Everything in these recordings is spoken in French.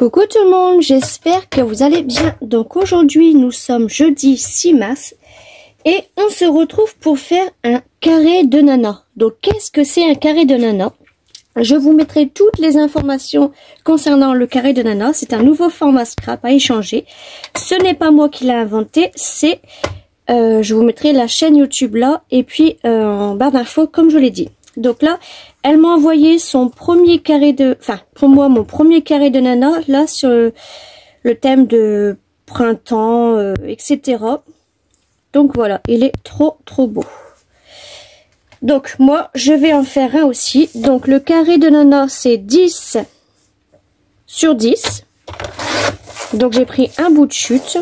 Coucou tout le monde, j'espère que vous allez bien. Donc aujourd'hui nous sommes jeudi 6 mars et on se retrouve pour faire un carré de nana. Donc qu'est-ce que c'est un carré de nana? Je vous mettrai toutes les informations concernant le carré de nana. C'est un nouveau format scrap à échanger. Ce n'est pas moi qui l'ai inventé, c'est... je vous mettrai la chaîne YouTube là et puis en barre d'infos comme je l'ai dit. Donc là, elle m'a envoyé son premier carré de... Enfin, pour moi, mon premier carré de nana, là, sur le thème de printemps, etc. Donc voilà, il est trop beau. Donc moi, je vais en faire un aussi. Donc le carré de nana, c'est 10 sur 10. Donc j'ai pris un bout de chute.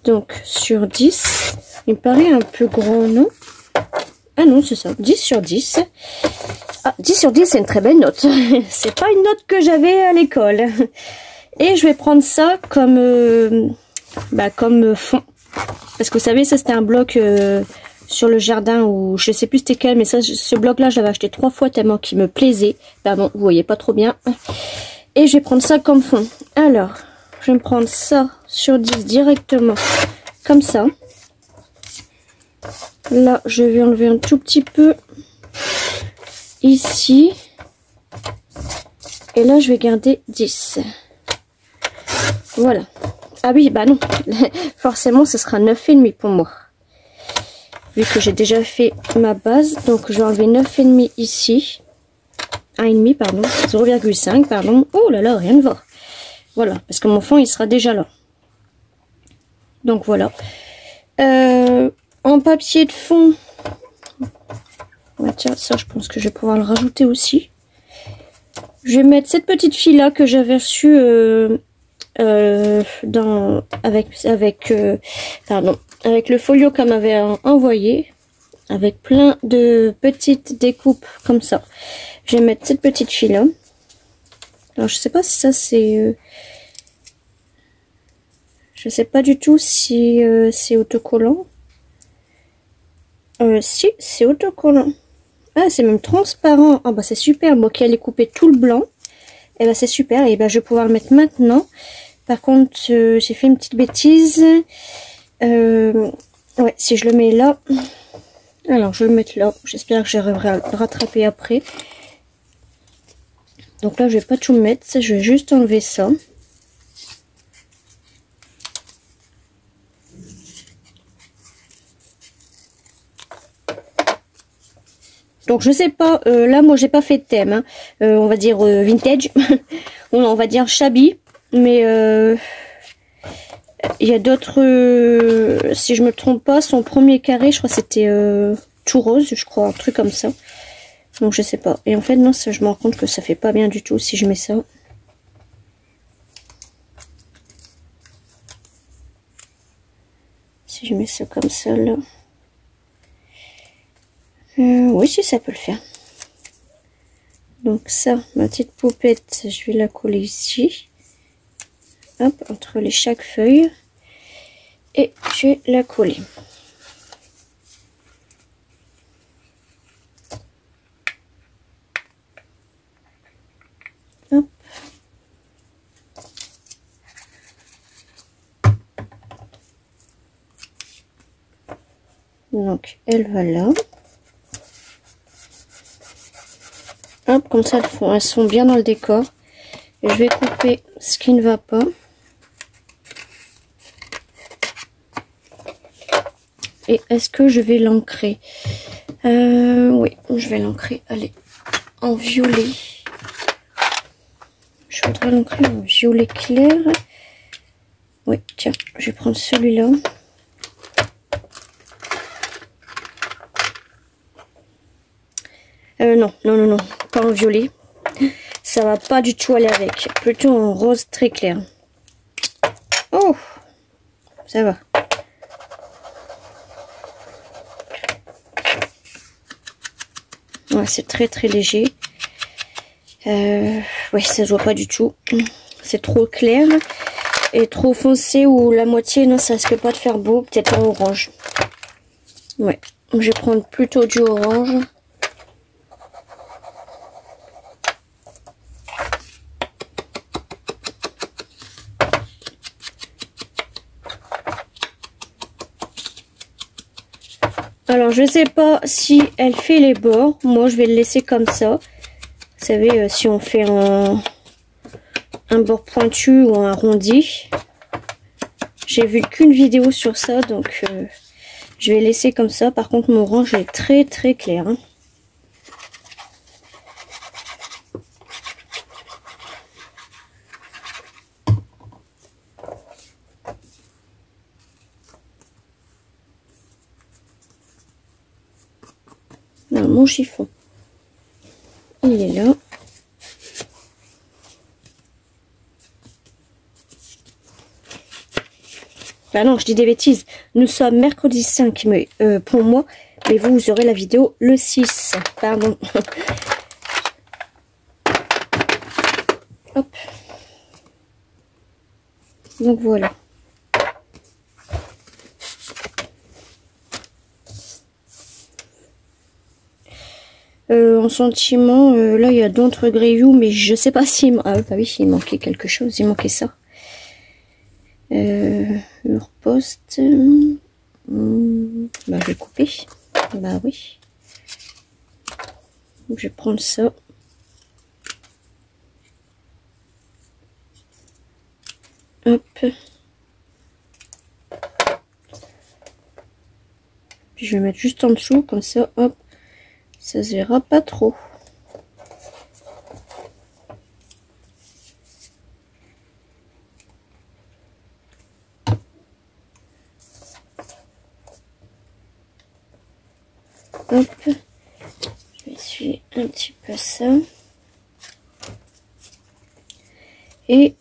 Donc sur 10, il me paraît un peu grand, non? Ah non, c'est ça, 10 sur 10. Ah, 10 sur 10, c'est une très belle note. C'est pas une note que j'avais à l'école. Et je vais prendre ça comme, comme fond. Parce que vous savez, ça c'était un bloc sur le jardin où je sais plus c'était quel, mais ça, ce bloc-là, je l'avais acheté 3 fois tellement qu'il me plaisait. Bah bon, vous voyez pas trop bien. Et je vais prendre ça comme fond. Alors, je vais me prendre ça sur 10 directement, comme ça. Là, je vais enlever un tout petit peu ici. Et là, je vais garder 10. Voilà. Ah oui, bah non. Forcément, ce sera 9,5 pour moi. Vu que j'ai déjà fait ma base. Donc, je vais enlever 9,5 ici. 1,5, pardon. 0,5, pardon. Oh là là, rien ne va. Voilà, parce que mon fond, il sera déjà là. Donc, voilà. En papier de fond, ouais, tiens, ça je pense que je vais pouvoir le rajouter aussi. Je vais mettre cette petite fille là que j'avais reçue avec le folio qu'elle m'avait envoyé, avec plein de petites découpes comme ça. Je vais mettre cette petite fille là. Alors je sais pas si ça c'est, je sais pas du tout si c'est autocollant. Si, c'est autocollant. Ah, c'est même transparent. Ah bah c'est super. Moi qui allais couper tout le blanc. Et bah c'est super. Et bah je vais pouvoir le mettre maintenant. Par contre, j'ai fait une petite bêtise. Ouais, si je le mets là. Alors, je vais le mettre là. J'espère que j'arriverai à le rattraper après. Donc là, je vais pas tout mettre. Je vais juste enlever ça. Donc je sais pas, là moi j'ai pas fait de thème, hein. On va dire vintage, on va dire shabby, mais il y a d'autres, si je me trompe pas, son premier carré je crois c'était tout rose, je crois, un truc comme ça. Donc je sais pas, et en fait non, ça, je me rends compte que ça fait pas bien du tout si je mets ça. Si je mets ça comme ça là. Oui, si ça peut le faire. Donc ça, ma petite poupette, je vais la coller ici. Hop, entre chaque feuille. Et je vais la coller. Hop. Donc elle va là. Hop, comme ça elles sont bien dans le décor. Et je vais couper ce qui ne va pas. Et est-ce que je vais l'ancrer? Oui, je vais l'ancrer. Allez, en violet. Je voudrais l'ancrer en violet clair. Oui, tiens, je vais prendre celui-là. Non, pas en violet. Ça va pas du tout aller avec. Plutôt en rose très clair. Oh, ça va. Ouais, c'est très léger. Ouais, ça se voit pas du tout. C'est trop clair et trop foncé ou la moitié, non, ça risque pas de faire beau. Peut-être en orange. Ouais, je vais prendre plutôt du orange. Alors je sais pas si elle fait les bords. Moi je vais le laisser comme ça. Vous savez, si on fait un bord pointu ou un arrondi. J'ai vu qu'une vidéo sur ça, donc je vais laisser comme ça. Par contre mon orange est très très clair. Hein. Alors, mon chiffon, il est là. Bah non, je dis des bêtises. Nous sommes mercredi 5, mais pour moi, mais vous aurez la vidéo le 6. Pardon. Hop. Donc voilà. En sentiment, là il y a d'autres grillous, mais je sais pas si... Ah bah oui, il manquait quelque chose, il manquait ça. Leur poste. Bah je vais couper. Bah oui. Je vais prendre ça. Hop. Puis je vais mettre juste en dessous, comme ça, hop. Ça se verra pas trop. Hop. Je vais essuyer un petit peu ça. Et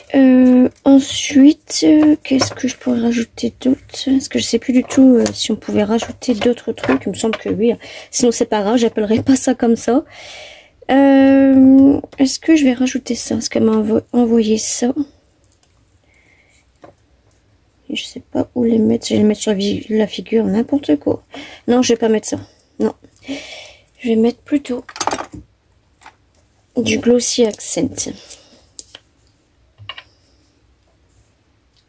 ensuite, qu'est-ce que je pourrais rajouter d'autre? Parce que je sais plus du tout si on pouvait rajouter d'autres trucs. Il me semble que oui. Sinon c'est pas grave, j'appellerai pas ça comme ça. Est-ce que je vais rajouter ça? Parce qu'elle m'a envoyé ça. Et je sais pas où les mettre. Je vais les mettre sur la figure, n'importe quoi. Non, je vais pas mettre ça. Non. Je vais mettre plutôt du Glossy Accent.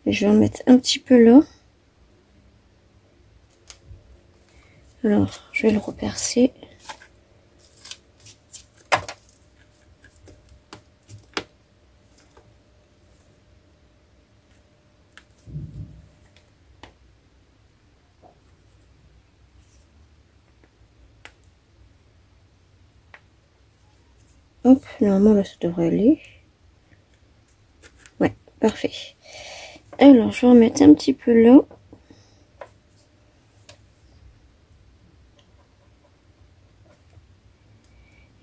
Et je vais en mettre un petit peu là. Alors, je vais le repercer. Hop, normalement là ça devrait aller. Ouais, parfait. Alors, je vais en mettre un petit peu là.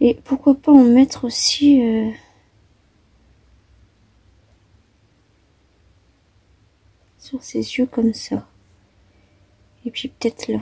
Et pourquoi pas en mettre aussi... sur ses yeux comme ça. Et puis peut-être là.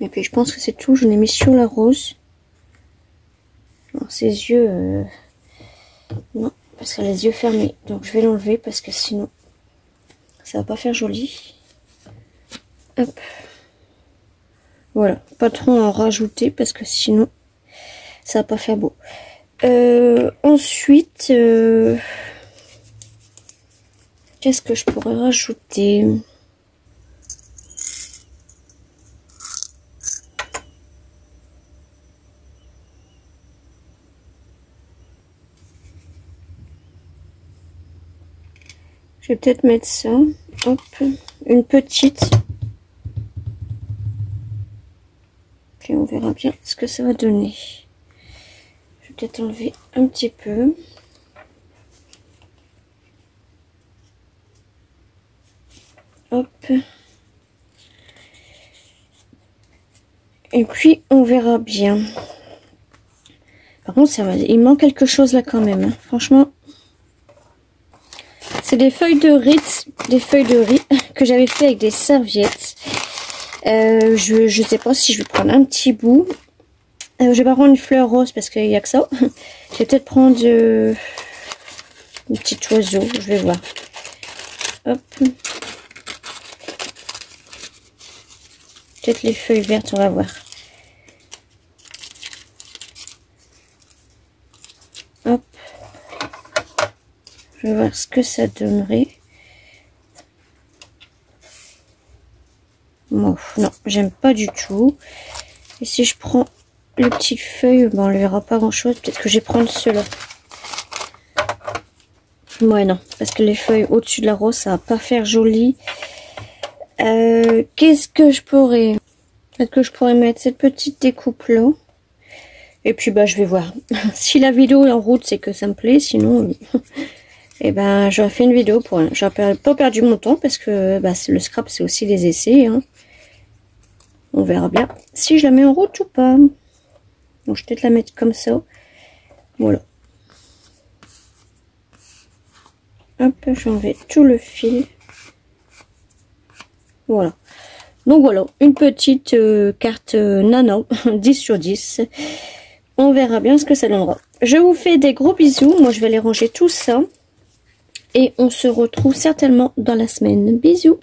Et puis je pense que c'est tout. Je l'ai mis sur la rose. Alors, ses yeux... non, parce qu'elle a les yeux fermés. Donc je vais l'enlever parce que sinon ça va pas faire joli. Hop. Voilà. Pas trop en rajouter parce que sinon ça va pas faire beau. Ensuite, qu'est-ce que je pourrais rajouter? Je vais peut-être mettre ça. Hop, une petite. Puis on verra bien ce que ça va donner. Je vais peut-être enlever un petit peu. Hop. Et puis on verra bien. Par contre, ça va, il manque quelque chose là quand même. Hein. Franchement. C'est des feuilles de riz, que j'avais fait avec des serviettes. Je sais pas si je vais prendre un petit bout. Je vais pas prendre une fleur rose parce qu'il n'y a que ça. Je vais peut-être prendre Un petit oiseau, je vais voir. Hop. Peut-être les feuilles vertes, on va voir. Hop. Je vais voir ce que ça donnerait. Bon, non, j'aime pas du tout. Et si je prends les petites feuilles, bon, on ne verra pas grand chose. Peut-être que je vais prendre ceux-là. Ouais, non, parce que les feuilles au-dessus de la rose, ça va pas faire joli. Qu'est-ce que je pourrais... Peut-être que je pourrais mettre cette petite découpe là. Et puis, bah, je vais voir. Si la vidéo est en route, c'est que ça me plaît. Sinon, eh ben, j'aurais fait une vidéo pour rien. J'aurais pas perdu mon temps parce que bah, le scrap, c'est aussi des essais. Hein. On verra bien si je la mets en route ou pas. Donc, je vais peut-être la mettre comme ça. Voilà. Hop, j'enlève tout le fil. Voilà. Donc voilà, une petite carte nano, 10 sur 10. On verra bien ce que ça donnera. Je vous fais des gros bisous. Moi, je vais aller ranger tout ça. Et on se retrouve certainement dans la semaine. Bisous.